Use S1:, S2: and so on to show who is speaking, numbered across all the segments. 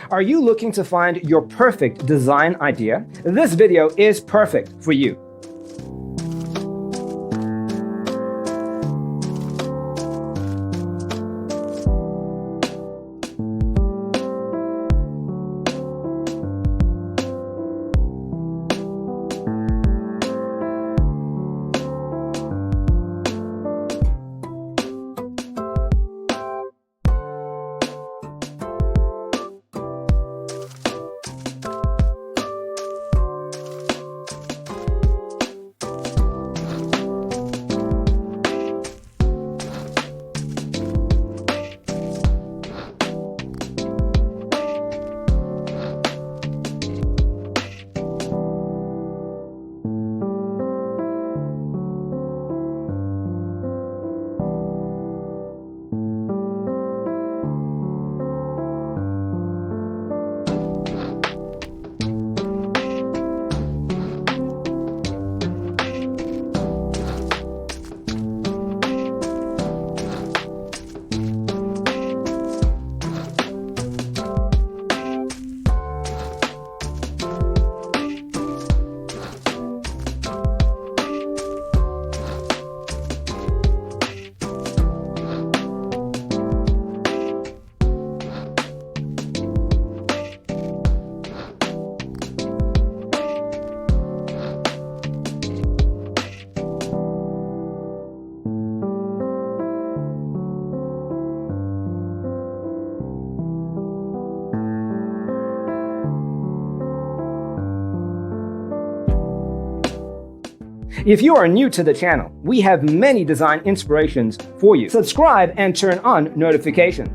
S1: Are you looking to find your perfect design idea? This video is perfect for you. If you are new to the channel, we have many design inspirations for you. Subscribe and turn on notifications.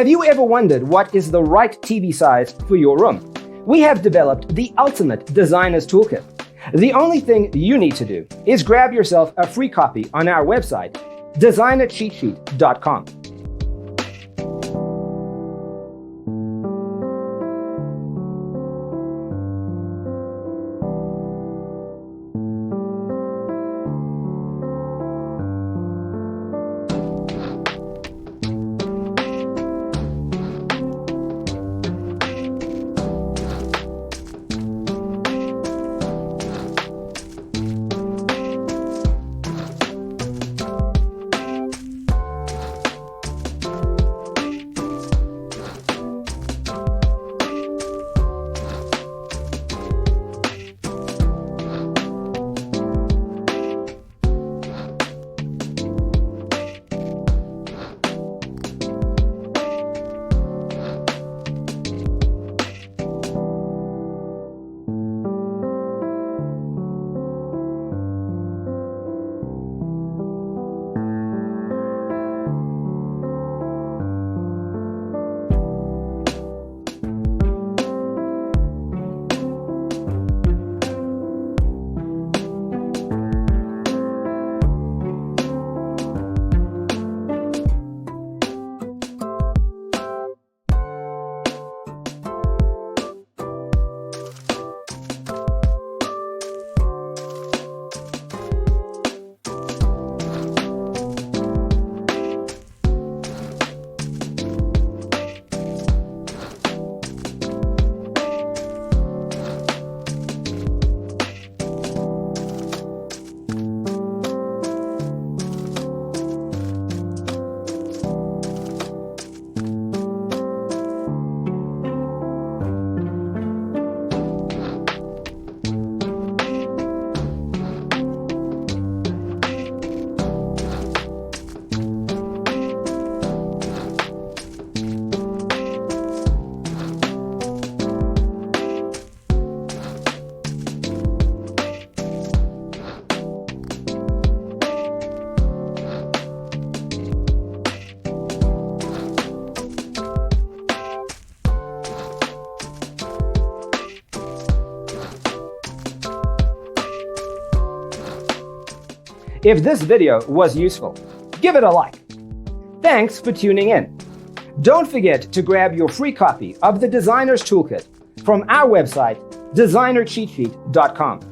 S1: Have you ever wondered what is the right TV size for your room? We have developed the ultimate designer's toolkit. The only thing you need to do is grab yourself a free copy on our website, designercheatsheet.com. If this video was useful, give it a like. Thanks for tuning in. Don't forget to grab your free copy of the Designer's Toolkit from our website, designercheatsheet.com.